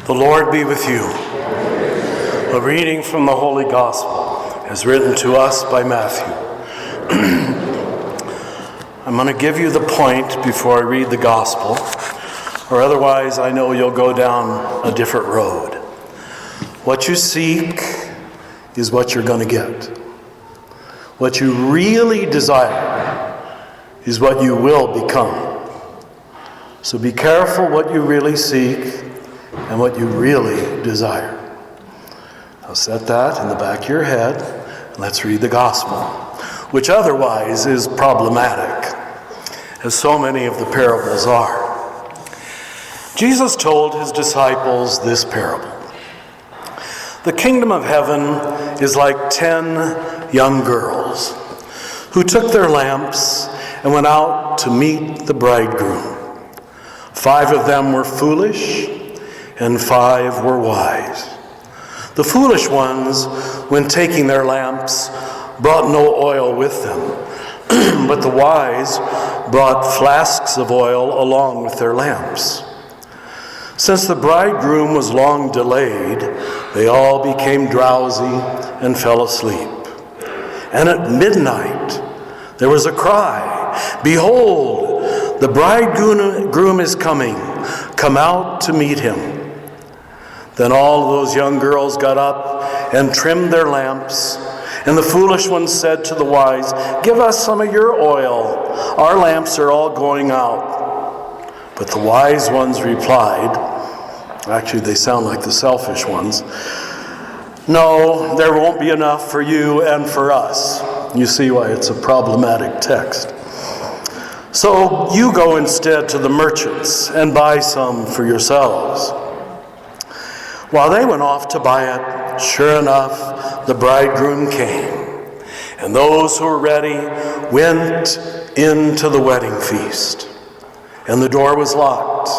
The Lord be with you. A reading from the Holy Gospel as written to us by Matthew. I'm going to give you the point before I read the Gospel, or otherwise I know you'll go down a different road. What you seek is what you're going to get. What you really desire is what you will become. So be careful what you really seek and what you really desire. I'll set that in the back of your head. Let's read the Gospel, which otherwise is problematic, as so many of the parables are. Jesus told his disciples this parable. The kingdom of heaven is like 10 young girls who took their lamps and went out to meet the bridegroom. 5 of them were foolish, and 5 were wise. The foolish ones, when taking their lamps, brought no oil with them, but the wise brought flasks of oil along with their lamps. Since the bridegroom was long delayed, they all became drowsy and fell asleep. And at midnight there was a cry, "Behold, the bridegroom is coming. Come out to meet him." Then all those young girls got up and trimmed their lamps. And the foolish ones said to the wise, "Give us some of your oil. Our lamps are all going out." But the wise ones replied, actually they sound like the selfish ones, "No, there won't be enough for you and for us." You see why it's a problematic text. "So you go instead to the merchants and buy some for yourselves." While they went off to buy it, sure enough, the bridegroom came. And those who were ready went into the wedding feast. And the door was locked.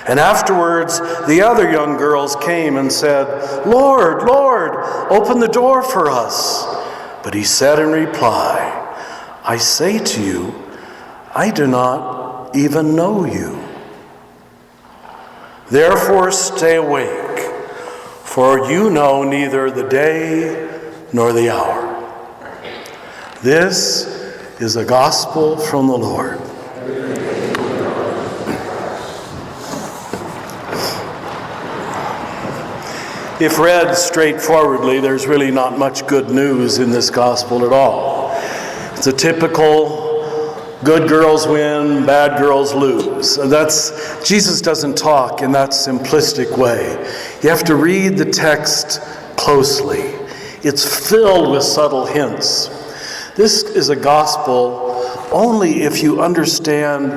And afterwards, the other young girls came and said, "Lord, Lord, open the door for us." But he said in reply, "I say to you, I do not even know you. Therefore stay awake, for you know neither the day nor the hour." This is a gospel from the Lord. If read straightforwardly, there's really not much good news in this gospel at all. It's a typical good girls win, bad girls lose. Jesus doesn't talk in that simplistic way. You have to read the text closely. It's filled with subtle hints. This is a gospel only if you understand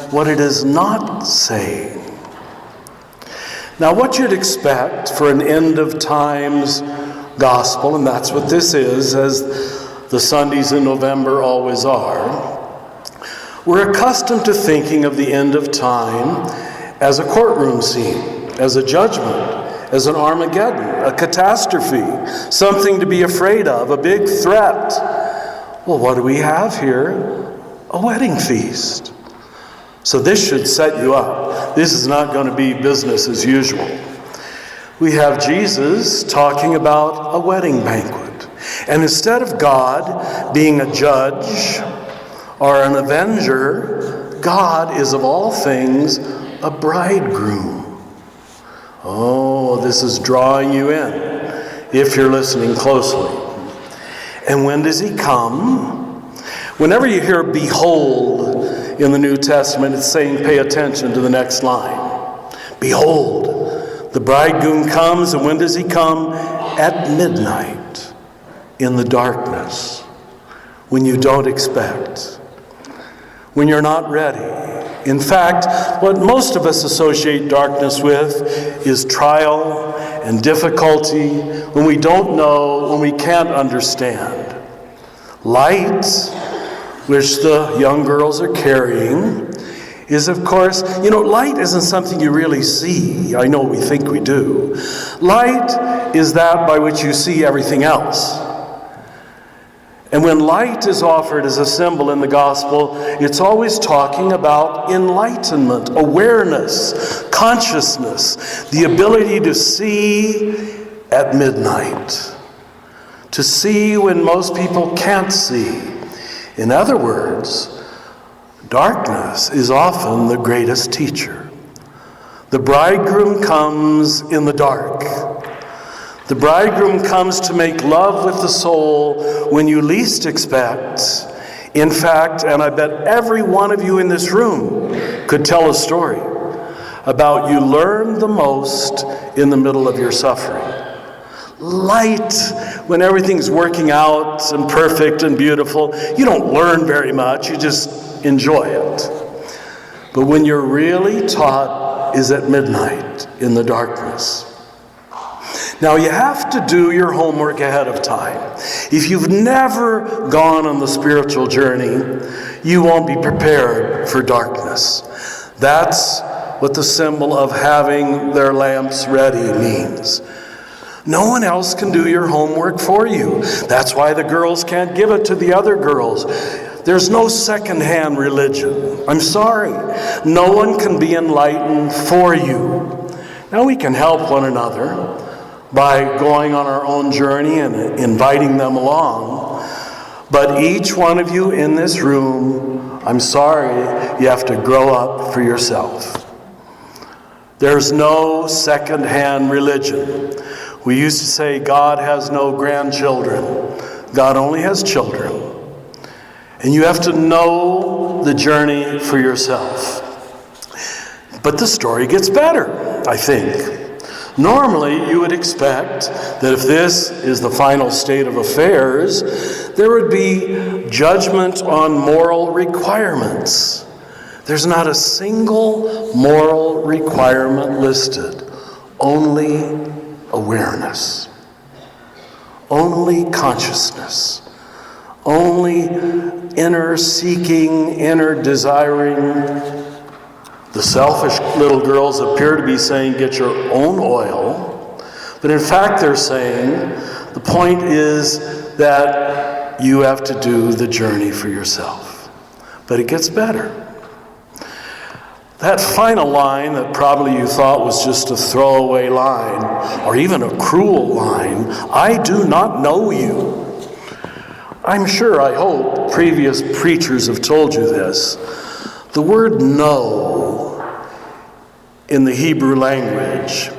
what it is not saying. Now, what you'd expect for an end of times gospel, and that's what this is, as the Sundays in November always are, we're accustomed to thinking of the end of time as a courtroom scene, as a judgment, as an Armageddon, a catastrophe, something to be afraid of, a big threat. Well, what do we have here? A wedding feast. So this should set you up. This is not going to be business as usual. We have Jesus talking about a wedding banquet. And instead of God being a judge or an avenger, God is of all things a bridegroom. Oh, this is drawing you in if you're listening closely. And when does he come? Whenever you hear "behold" in the New Testament, it's saying pay attention to the next line. Behold, the bridegroom comes, and when does he come? At midnight, in the darkness, when you don't expect, when you're not ready. In fact, what most of us associate darkness with is trial and difficulty, when we don't know, when we can't understand. Light, which the young girls are carrying, is, of course, light isn't something you really see. I know we think we do. Light is that by which you see everything else. And when light is offered as a symbol in the gospel, it's always talking about enlightenment, awareness, consciousness, the ability to see at midnight, to see when most people can't see. In other words, darkness is often the greatest teacher. The bridegroom comes in the dark. The bridegroom comes to make love with the soul when you least expect. In fact, and I bet every one of you in this room could tell a story about you learned the most in the middle of your suffering. Light, when everything's working out and perfect and beautiful, you don't learn very much, you just enjoy it. But when you're really taught is at midnight in the darkness. Now, you have to do your homework ahead of time. If you've never gone on the spiritual journey, you won't be prepared for darkness. That's what the symbol of having their lamps ready means. No one else can do your homework for you. That's why the girls can't give it to the other girls. There's no second-hand religion. I'm sorry. No one can be enlightened for you. Now, we can help one another by going on our own journey and inviting them along. But each one of you in this room, I'm sorry, you have to grow up for yourself. There's no second-hand religion. We used to say God has no grandchildren. God only has children. And you have to know the journey for yourself. But the story gets better, I think. Normally, you would expect that if this is the final state of affairs, there would be judgment on moral requirements. There's not a single moral requirement listed, only awareness, only consciousness, only inner seeking, inner desiring. The selfish little girls appear to be saying, get your own oil. But in fact, they're saying, the point is that you have to do the journey for yourself. But it gets better. That final line that probably you thought was just a throwaway line, or even a cruel line, I do not know you. I'm sure, I hope, previous preachers have told you this. The word know in the Hebrew language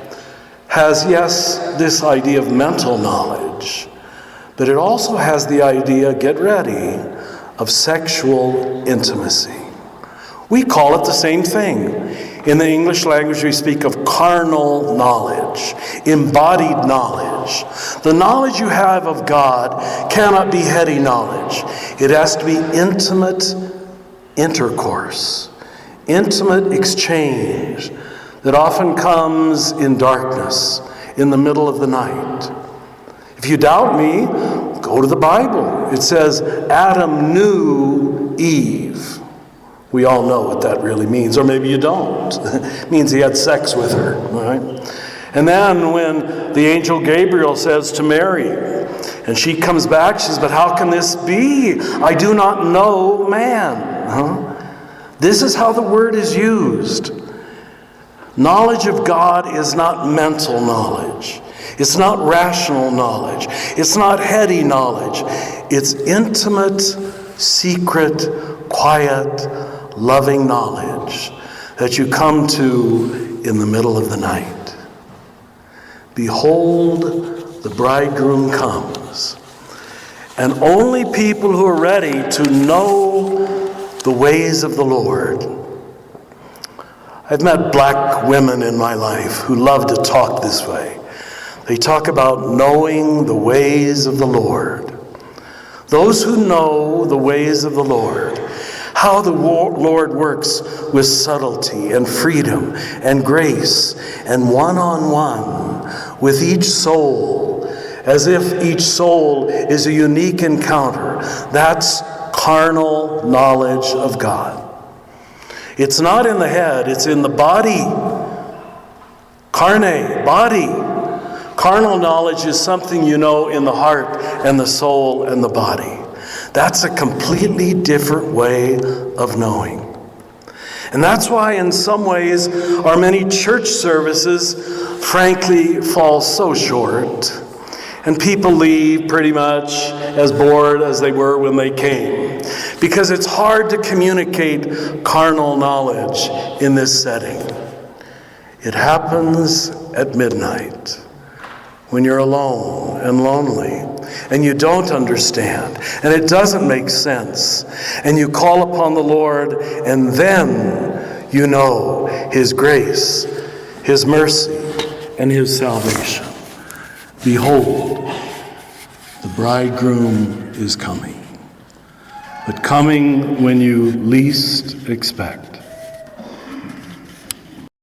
has, yes, this idea of mental knowledge, but it also has the idea, get ready, of sexual intimacy. We call it the same thing. In the English language, we speak of carnal knowledge, embodied knowledge. The knowledge you have of God cannot be heady knowledge. It has to be intimate intercourse, intimate exchange that often comes in darkness, in the middle of the night. If you doubt me, go to the Bible. It says Adam knew Eve. We all know what that really means, or maybe you don't. It means he had sex with her, right? And then when the angel Gabriel says to Mary, and she comes back, she says, but how can this be? I do not know man. This is how the word is used. Knowledge of God is not mental knowledge. It's not rational knowledge. It's not heady knowledge. It's intimate, secret, quiet, loving knowledge that you come to in the middle of the night. Behold, the bridegroom comes. And only people who are ready to know the ways of the Lord. I've met black women in my life who love to talk this way. They talk about knowing the ways of the Lord. Those who know the ways of the Lord, how the Lord works with subtlety and freedom and grace and one-on-one with each soul, as if each soul is a unique encounter. That's carnal knowledge of God. It's not in the head, it's in the body. Carne, body. Carnal knowledge is something you know in the heart and the soul and the body. That's a completely different way of knowing. And that's why in some ways our many church services frankly fall so short. And people leave pretty much as bored as they were when they came. Because it's hard to communicate carnal knowledge in this setting. It happens at midnight when you're alone and lonely and you don't understand and it doesn't make sense. And you call upon the Lord and then you know His grace, His mercy, and His salvation. Behold, the bridegroom is coming, but coming when you least expect.